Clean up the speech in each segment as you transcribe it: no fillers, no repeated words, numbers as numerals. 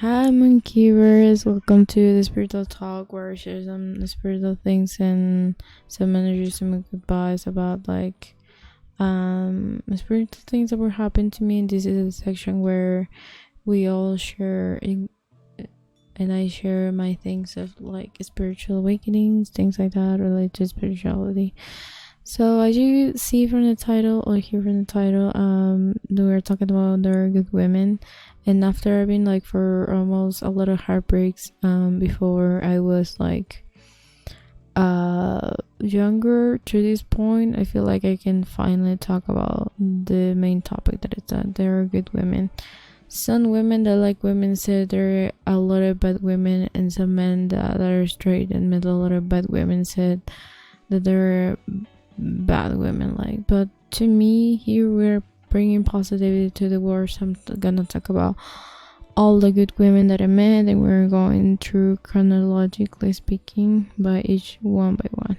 Hi, Monkyvers. Welcome to the spiritual talk where I share some spiritual things and some energies, some goodbyes about spiritual things that were happening to me. And this is a section where we all share and I share my things of like spiritual awakenings, things like that related to spirituality. So as you see from the title or hear from the title, we're talking about there are good women. And after I've been like for almost a lot of heartbreaks before I was like younger to this point, I feel like I can finally talk about the main topic, that is that there are good women. Some women that like women said there are a lot of bad women, and some men that are straight and met a lot of bad women said that there are bad women. Like, but to me, here we're bringing positivity to the world. So I'm gonna talk about all the good women that I met, and we're going through chronologically speaking by each one by one.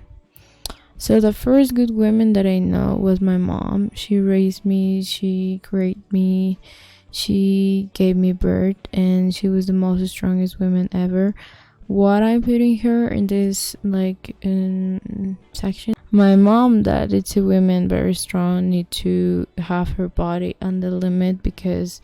So the first good woman that I know was my mom. She raised me, she created me, she gave me birth, and she was the most strongest woman ever. What I'm putting her in this in section, my mom, that it's a women very strong need to have her body on the limit, because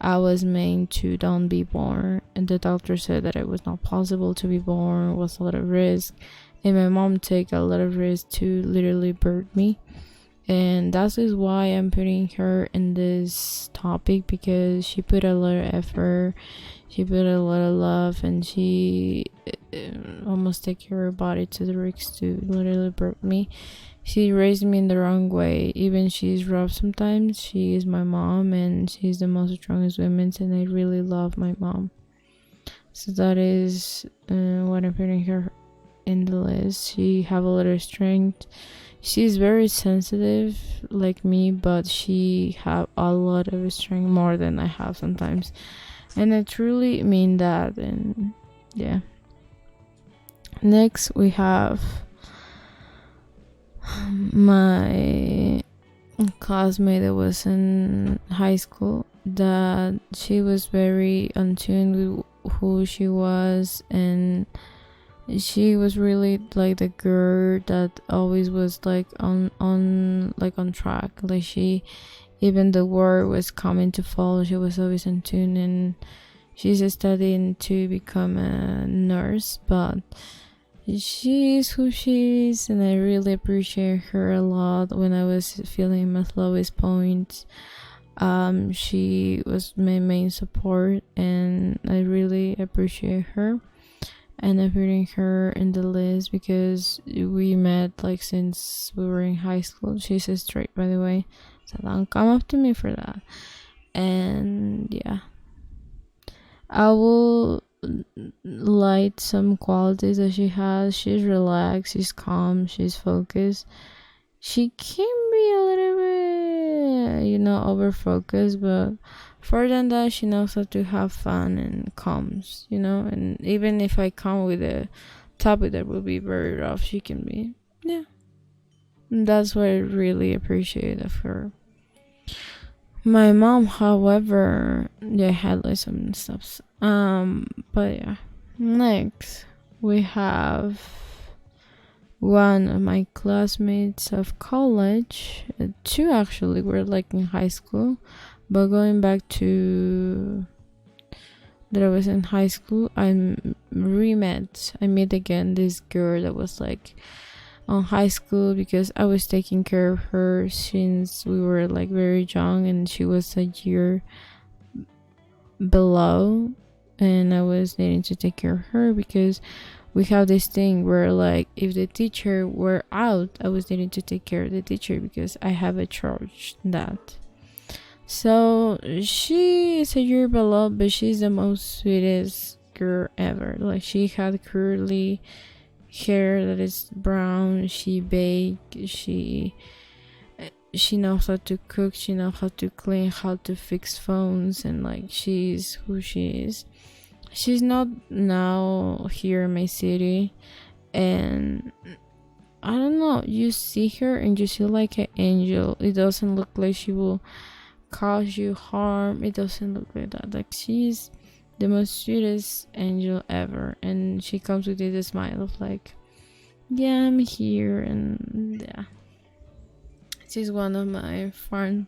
I was made to don't be born, and the doctor said that it was not possible to be born, was a lot of risk, and my mom take a lot of risk to literally birth me. And that is why I'm putting her in this topic, because she put a lot of effort, she put a lot of love, and she almost take her body to the risk to literally birth me. She raised me in the wrong way. Even she's rough sometimes, she is my mom, and she's the most strongest woman, and I really love my mom. So that is what I'm putting her in the list. She have a lot of strength. She's very sensitive like me, but she have a lot of strength, more than I have sometimes, and I truly mean that. And yeah, next we have my classmate that was in high school, that she was very in tune with who she was, and she was really like the girl that always was like on track. Like, she, even the word was coming to fall, she was always in tune, and she's studying to become a nurse, but she is who she is, and I really appreciate her a lot. When I was feeling my lowest points, she was my main support, and I really appreciate her. And I'm putting her in the list because we met like since we were in high school. She's straight, by the way, so don't come up to me for that. And yeah, I will light some qualities that she has. She's relaxed, she's calm, she's focused. She can be a little bit, over focused, but further than that, she knows how to have fun and calms, and even if I come with a topic that will be very rough, she can be, yeah. And that's what I really appreciate of her. My mom, however, they had like some stuff. But yeah. Next, we have one of my classmates of college. Two actually were like in high school, but going back to that I was in high school, I met again this girl that was like on high school, because I was taking care of her since we were like very young, and she was a year below, and I was needing to take care of her, because we have this thing where like if the teacher were out, I was needing to take care of the teacher, because I have a charge that. So she is a year below, but she's the most sweetest girl ever. Like, she had curly hair that is brown, she baked, she knows how to cook, she knows how to clean, how to fix phones, and like, she's who she is. She's not now here in my city, and I don't know, you see her and you see like an angel. It doesn't look like she will cause you harm. It doesn't look like that. Like, she's the most sweetest angel ever, and she comes with this smile of like, yeah, I'm here. And yeah, she's one of my friends,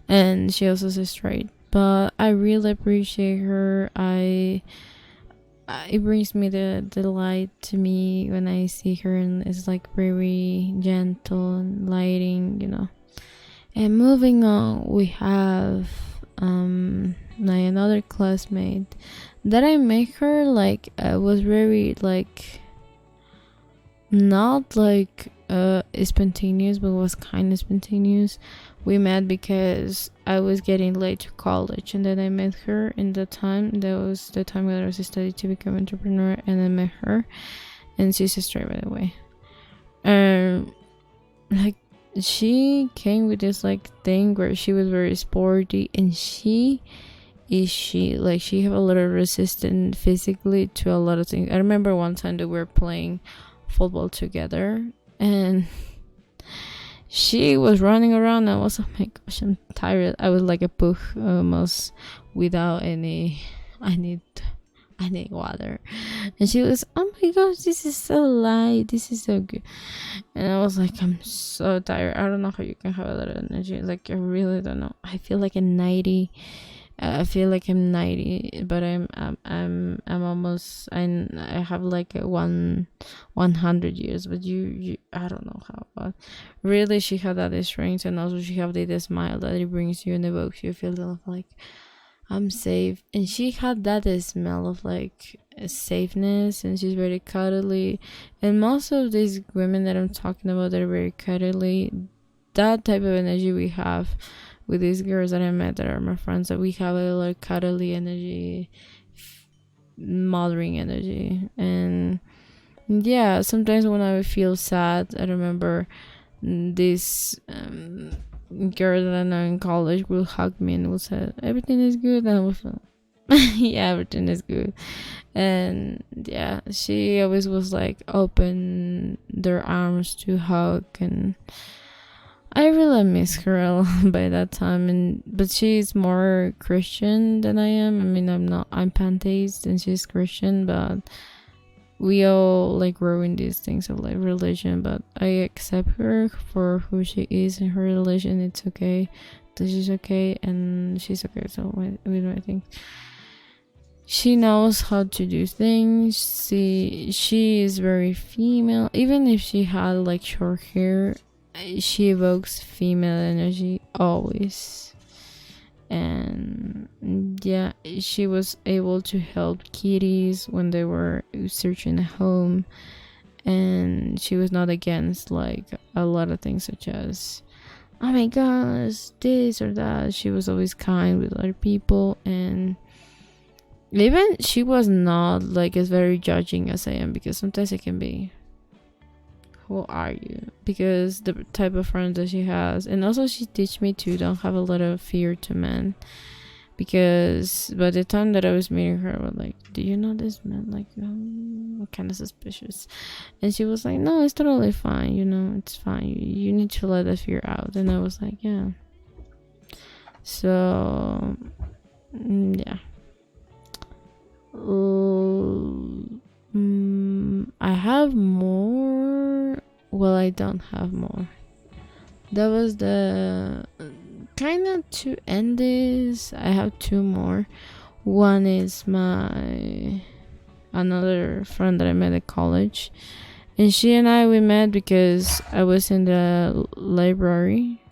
and she also is straight, but I really appreciate her. It brings me the delight to me when I see her, and it's like very gentle and lighting, And moving on, we have my another classmate that I met her like was very like not like spontaneous, but was kind of spontaneous. We met because I was getting late to college, and then I met her in the time. That was the time when I was studying to become an entrepreneur, and I met her, and she's straight, by the way. Like she came with this like thing where she was very sporty, and she have a lot of resistance physically to a lot of things. I remember one time that we were playing football together, and she was running around. I was, oh my gosh, I'm tired. I was like a pug almost without any. I need water. And she was, oh my gosh, this is so light. This is so good. And I was like, I'm so tired. I don't know how you can have a lot of energy. Like, I really don't know. I feel like a 90. I feel like I'm 90, but I'm almost. I have like a 100 years, but you I don't know how. But really, she had that strength, and also she have the smile that it brings you and evokes you feel of like I'm safe. And she had that smell of like safeness, and she's very cuddly. And most of these women that I'm talking about, they're very cuddly. That type of energy we have with these girls that I met that are my friends, that we have a lot of cuddly energy, mothering energy. And yeah, sometimes when I feel sad, I remember this girl that I know in college will hug me and will say, everything is good, and I will feel yeah, everything is good. And yeah, she always was like open their arms to hug, and I really miss her a lot by that time. But she's more Christian than I am. I mean, I'm pantheist and she's Christian, but we all like grow in these things of like religion. But I accept her for who she is in her religion. It's okay that she's okay, and she's okay. So with my things, she knows how to do things. She is very female. Even if she had like short hair, she evokes female energy always. And yeah, she was able to help kitties when they were searching a home, and she was not against like a lot of things such as, oh my gosh, this or that. She was always kind with other people, and even she was not like as very judging as I am, because sometimes it can be, who are you, because the type of friends that she has. And also she teach me to don't have a lot of fear to men, because by the time that I was meeting her, I was like, do you know this man, like kind of suspicious. And she was like, no, it's totally fine, it's fine, you need to let the fear out. And I was like, yeah. So yeah. I have more. Well, I don't have more. That was the kind of to end this. I have two more. One is my another friend that I met at college, and she and we met because I was in the library,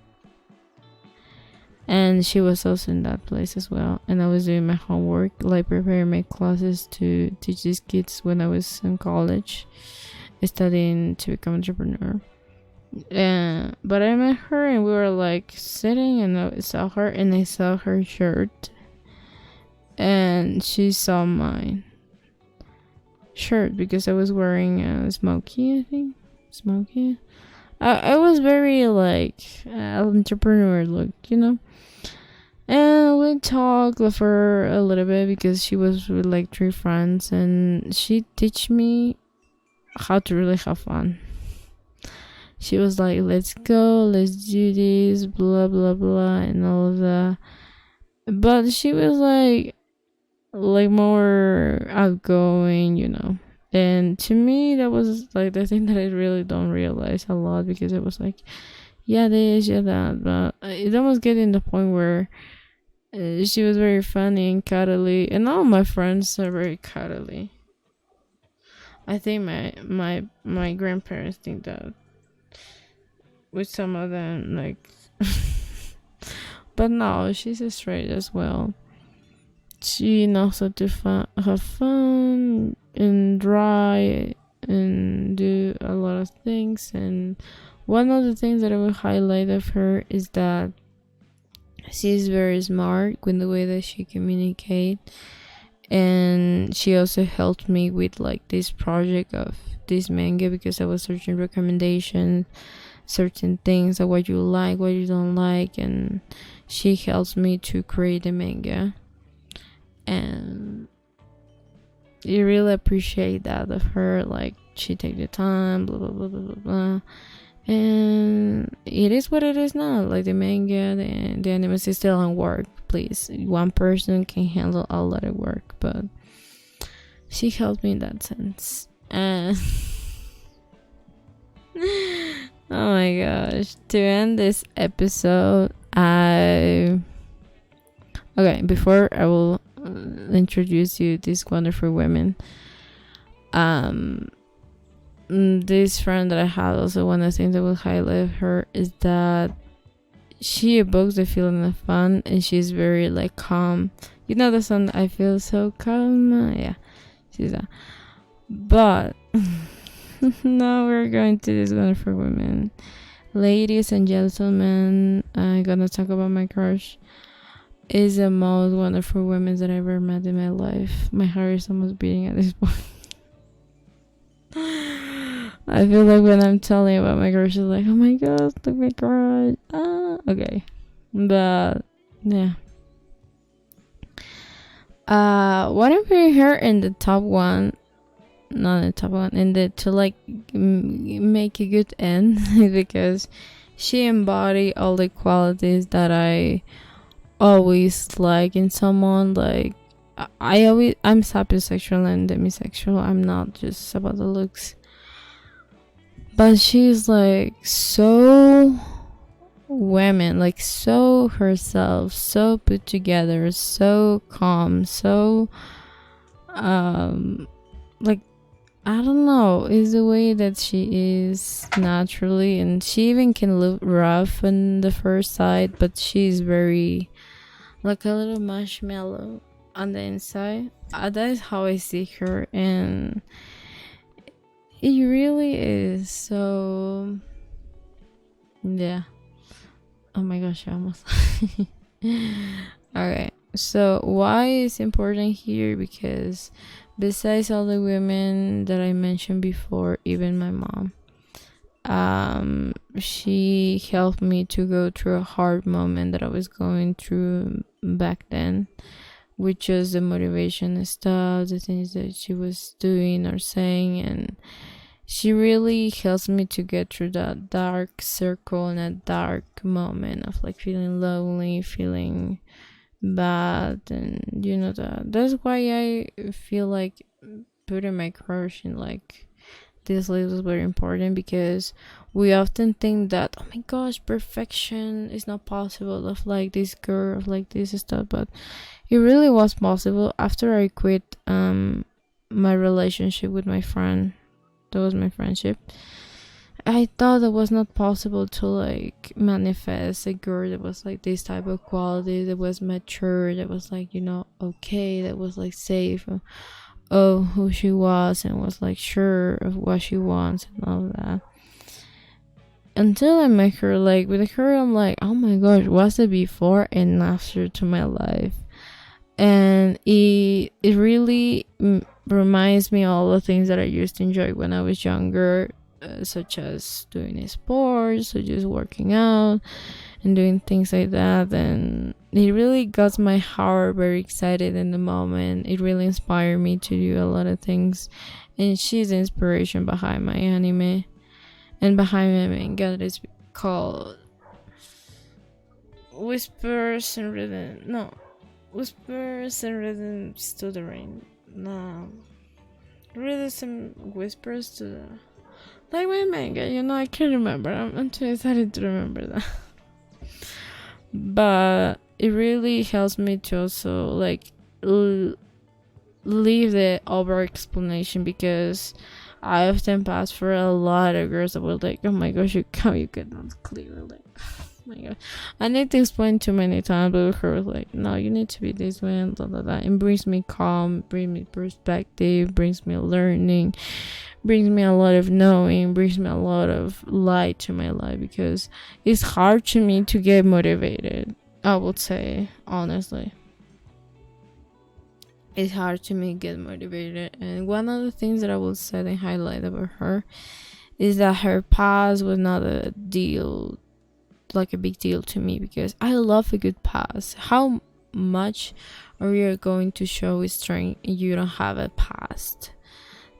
and she was also in that place as well, and I was doing my homework, like preparing my classes to teach these kids when I was in college, studying to become an entrepreneur. But I met her, and we were like sitting, and I saw her, and I saw her shirt, and she saw my shirt because I was wearing a smoky. I was very like entrepreneur look, And we talked for a little bit because she was with like 3 friends, and she teach me how to really have fun. She was like, let's go, let's do this, blah blah blah, and all of that. But she was like, like more outgoing, you know. And to me, that was like the thing that I really don't realize a lot, because it was like, yeah, this, yeah, that, but it almost getting the point where she was very funny and cuddly, and all my friends are very cuddly. I think my grandparents think that with some of them, like, but no, she's straight as well. She knows how to have fun and dry and do a lot of things. And one of the things that I would highlight of her is that she's very smart with the way that she communicates. And she also helped me with like this project of this manga, because I was searching recommendations, certain things of what you like, what you don't like, and she helps me to create a manga. And you really appreciate that of her, like she take the time, blah blah blah blah blah blah. And it is what it is now. Like the manga, the anime is still on work. Please, one person can handle a lot of work, but she helped me in that sense. And oh my gosh, to end this episode, before I will introduce you these wonderful women. This friend that I had, also one of the things that will highlight her is that she evokes the feeling of fun, and she's very like calm. You know the song, I feel so calm. Yeah, she's that. But now we're going to this wonderful women. Ladies and gentlemen, I'm gonna talk about my crush. Is the most wonderful women that I ever met in my life. My heart is almost beating at this point. I feel like when I'm telling about my crush, it's like, oh my god, look my crush. Okay, but yeah. What if we her in the top one? Not in the top one, in the to like make a good end, because she embodied all the qualities that I always like in someone. Like I'm sapiosexual and demisexual. I'm not just about the looks, but she's like so women, like so herself, so put together, so calm, so like I don't know, is the way that she is naturally. And she even can look rough on the first sight, but she's very like a little marshmallow on the inside. That is how I see her, and it really is. So yeah. Oh my gosh, I almost okay, so why is important here? Because besides all the women that I mentioned before, even my mom, she helped me to go through a hard moment that I was going through back then, which was the motivation and stuff, the things that she was doing or saying. And she really helps me to get through that dark circle and that dark moment of like feeling lonely, feeling bad. And you know, that's why I feel like putting my crush in like this list was very important, because we often think that, oh my gosh, perfection is not possible of like this girl, of like this stuff. But it really was possible. After I quit my relationship with my friend, that was my friendship, I thought it was not possible to like manifest a girl that was like this type of quality, that was mature, that was like, you know, okay, that was like safe of who she was, and was like sure of what she wants and all that. Until I met her, like with her, I'm like, oh my gosh, what's the before and after to my life? And it really reminds me all the things that I used to enjoy when I was younger, such as doing sports or just working out and doing things like that. And it really got my heart very excited in the moment. It really inspired me to do a lot of things, and she's the inspiration behind my anime and behind my manga that is called Whispers and Rhythm. No, whispers and rhythms to the rain. No, rhythms and whispers to the, like my manga. I can't remember. I'm too excited to remember that. But it really helps me to also like leave the over explanation, because I often pass for a lot of girls that were like, oh my gosh, how you get that clear, like, oh my god, I need to explain too many times, but her was like, no, you need to be this way and blah blah blah. It brings me calm, brings me perspective, brings me learning, brings me a lot of knowing, brings me a lot of light to my life, because it's hard to me to get motivated, I would say, honestly. It's hard to me get motivated. And one of the things that I will say and highlight about her is that her past was not a deal, like a big deal to me, because I love a good past. How much are you going to show with strength if you don't have a past?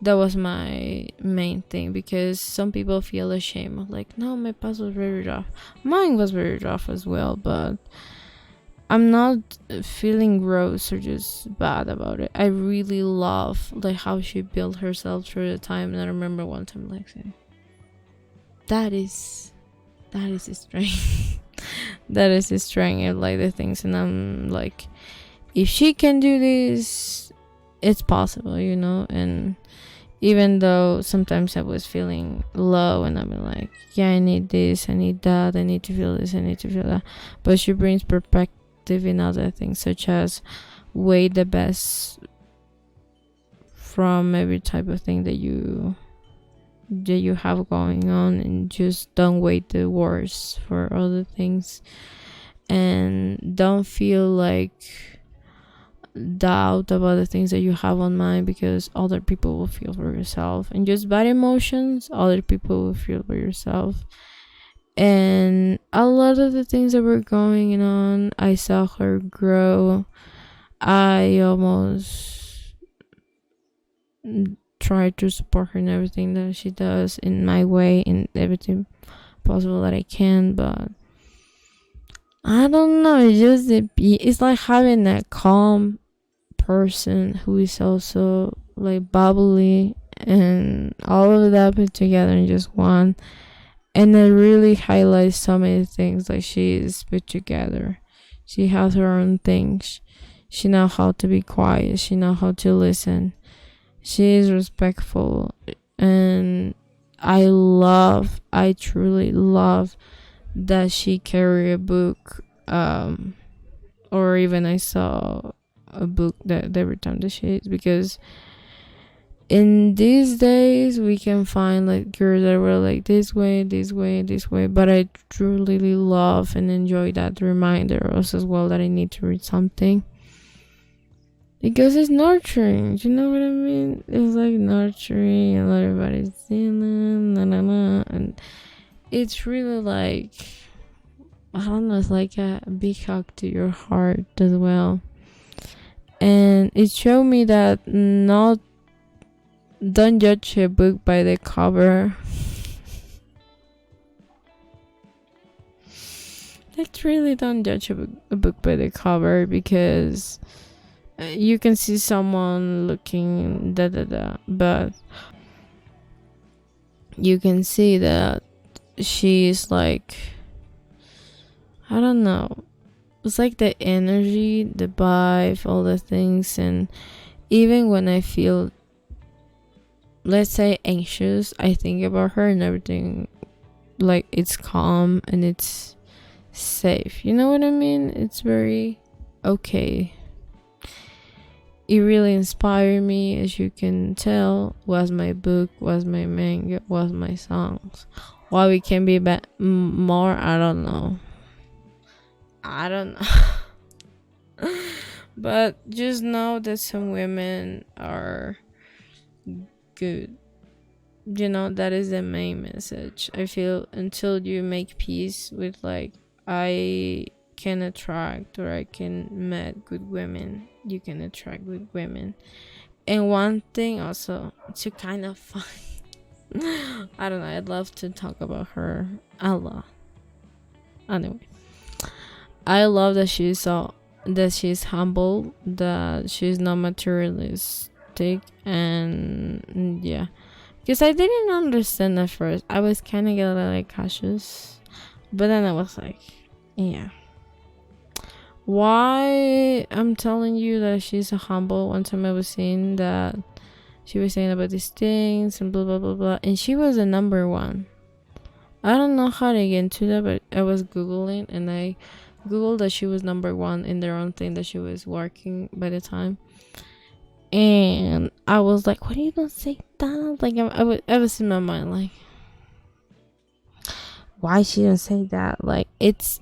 That was my main thing, because some people feel ashamed of like, no, my past was very rough. Mine was very rough as well, but I'm not feeling gross or just bad about it. I really love like how she built herself through the time. And I remember one time like saying, that is a strength. That is a strength. I like the things, and I'm like, if she can do this, it's possible, And even though sometimes I was feeling low and I'd be like, yeah, I need this, I need that, I need to feel this, I need to feel that, but she brings perspective in other things, such as weigh the best from every type of thing that you have going on, and just don't wait the worst for other things, and don't feel like doubt about the things that you have on mind, because other people will feel for yourself, and just bad emotions other people will feel for yourself. And a lot of the things that were going on, I saw her grow. I almost try to support her in everything that she does in my way, in everything possible that I can, but I don't know, it's like having a calm person who is also like bubbly, and all of that put together in just one. And it really highlights so many things. Like, she is put together, she has her own things, she knows how to be quiet, she knows how to listen, she is respectful, and I truly love that she carry a book, or even I saw a book that every time that she is, because in these days we can find like girls that were like this way, but I truly love and enjoy that reminder also as well, that I need to read something, because it's nurturing. Do you know what I mean? It's like nurturing, and everybody's feeling and it's really like, I don't know, it's like a big hug to your heart as well. And it showed me that don't judge a book by the cover. Like, really don't judge a book by the cover, because you can see someone looking but you can see that she's like, I don't know, it's like the energy, the vibe, all the things. And even when I feel, let's say, anxious, I think about her, and everything, like, it's calm and it's safe. You know what I mean? It's very okay. It really inspired me, as you can tell. Was my book, was my manga, was my songs. Why we can be more, I don't know. But just know that some women are good. That is the main message. I feel, until you make peace with like, I can attract, or I can meet good women, you can attract good women. And one thing also to kind of fun, I don't know, I'd love to talk about her a lot. Anyway, I love that she's so that she's humble, that she's not materialistic, and yeah. Because I didn't understand at first. I was kind of getting like cautious, but then I was like, yeah. Why I'm telling you that she's a humble? One time I was saying that she was saying about these things and blah blah blah blah, and she was the number one. I don't know how to get into that, but I was googling and I googled that she was number one in their own thing that she was working by the time, and I was like, "Why do you not say that?" Like I was in my mind like, why she didn't say that? Like it's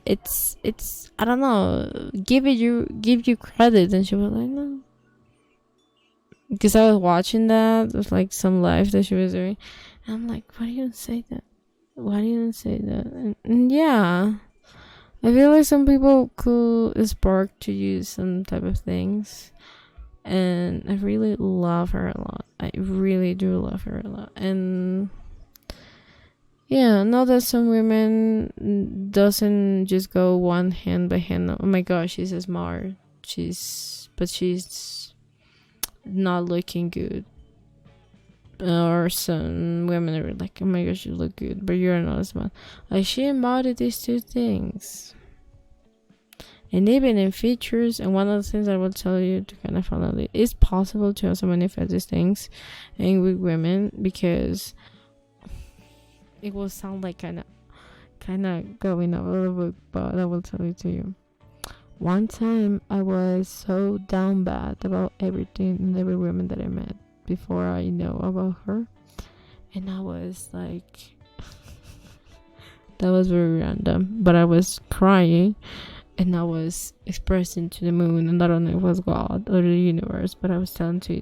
I don't know. Give you credit, and she was like, no. Because I was watching that with like some live that she was doing, and I'm like, why do you say that? Why do you say that? And yeah, I feel like some people could spark to use some type of things, and I really love her a lot. I really do love her a lot, and yeah, know that some women doesn't just go one hand by hand. Oh my gosh, she's smart. She's not looking good. Or some women are like, oh my gosh, you look good, but you're not smart. Like she embodied these two things. And even in features, and one of the things I will tell you to kind of follow it, it's possible to also manifest these things in with women, because it will sound like kind of going up a little bit, but I will tell it to you. One time I was so down bad about everything and every woman that I met before I know about her, and I was like that was very random, but I was crying and I was expressing to the moon, and I don't know if it was God or the universe, but I was telling to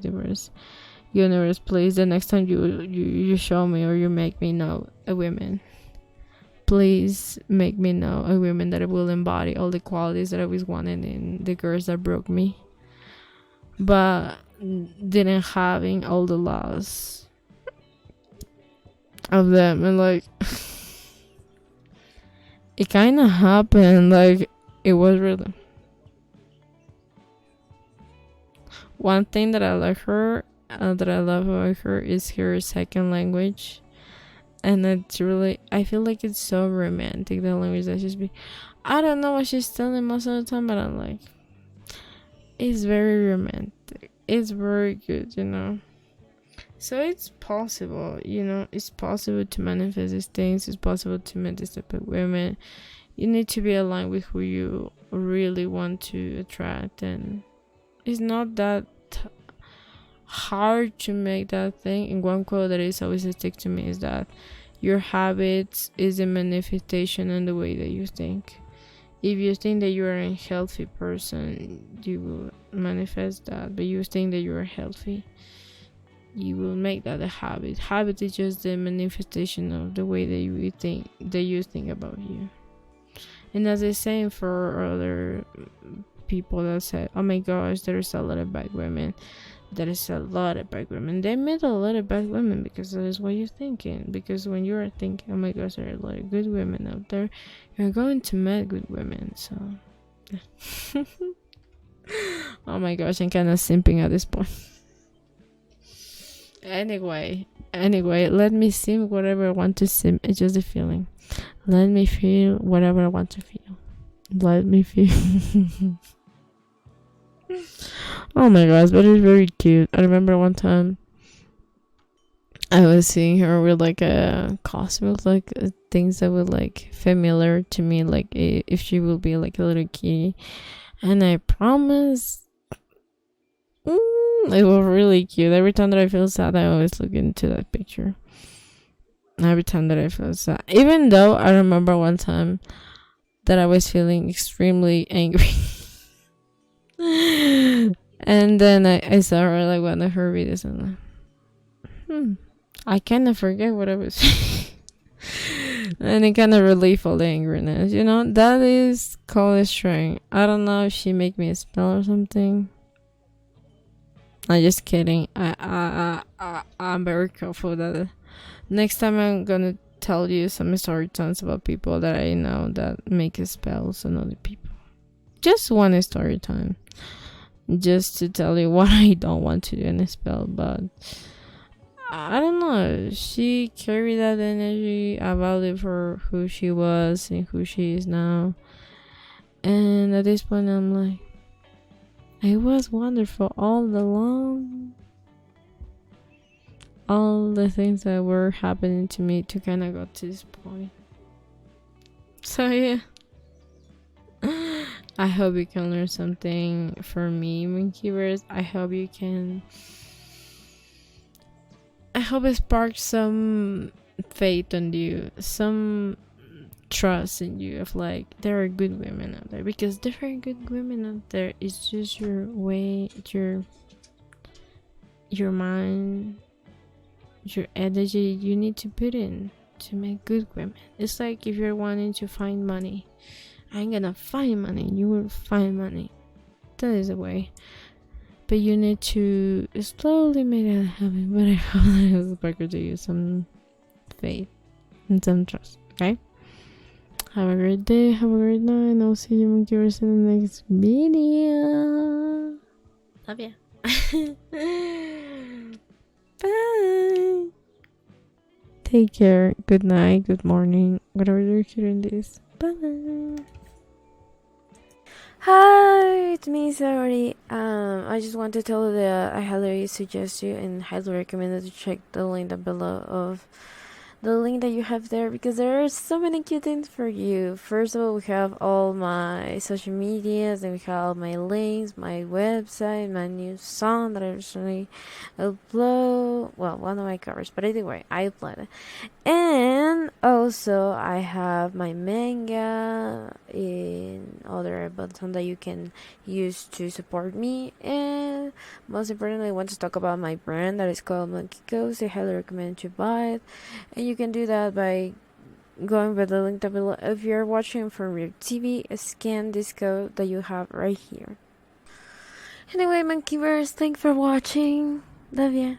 universe, please, the next time you show me or you make me know a woman, please make me know a woman that will embody all the qualities that I was wanting in the girls that broke me, but didn't having all the laws of them. And like it kind of happened. Like it was really one thing that I like her, that I love about her, is her second language. And it's really, I feel like it's so romantic, the language that she's speaking. I don't know what she's telling most of the time, but I'm like, it's very romantic. It's very good, So it's possible, it's possible to manifest these things. It's possible to meet this type of women. You need to be aligned with who you really want to attract, and it's not that hard to make that thing. And one quote that is always a stick to me is that your habits is a manifestation in the way that you think. If you think that you are a healthy person, you will manifest that. But you think that you are healthy, you will make that a habit. Habit is just the manifestation of the way that you think about you. And as I say for other people that said, oh my gosh, there's a lot of bad women. There is a lot of bad women. They met a lot of bad women because that is what you're thinking. Because when you are thinking, oh my gosh, there are a lot of good women out there, you're going to meet good women. So oh my gosh, I'm kind of simping at this point. Anyway, let me sim whatever I want to sim. It's just a feeling. Let me feel whatever I want to feel. Let me feel. Oh my gosh, but it's very cute. I remember one time I was seeing her with like a costume with like things that were like familiar to me, like if she will be like a little kitty, and I promise it was really cute. Every time that I feel sad, I always look into that picture. Every time that I feel sad, even though I remember one time that I was feeling extremely angry. And then I saw her like one of her videos, and like, I kind of forget what I was saying. And it kind of relieve all the angriness, that is called strength. I don't know if she make me a spell or something. I'm just kidding. I'm very careful that next time I'm gonna tell you some story times about people that I know that make spells on other people. just one story time, just to tell you what I don't want to do in a spell. But I don't know, she carried that energy. I value for who she was and who she is now. And at this point, I'm like, it was wonderful all along. All the things that were happening to me to kind of go to this point. So yeah, I hope you can learn something from me, Monkyvers. I hope you can. I hope it sparks some faith on you, some trust in you of like there are good women out there, because there are good women out there. It's just your way, your mind, your energy you need to put in to make good women. It's like if you're wanting to find money, I ain't gonna find money, you will find money. That is the way. But you need to slowly make that happen. But I hope that it was sparkle to you some faith and some trust. Okay? Have a great day, have a great night, and I'll see you Monkyvers in the next video. Love ya. Bye. Take care. Good night, good morning, whatever you're hearing this. Bye. Hi, it's me, Saori. I just want to tell you that I highly suggest you and highly recommend that you check the link down below of the link that you have there, because there are so many cute things for you. First of all, we have all my social medias, and we have all my links, my website, my new song that I recently upload. Well, one of my covers, but anyway, I uploaded. And also I have my manga in other buttons that you can use to support me. And most importantly, I want to talk about my brand that is called Monkyvers. I highly recommend you buy it, and you can do that by going by the link down below. If you're watching from your TV, scan this code that you have right here. Anyway, Monkyvers, thanks for watching. Love ya.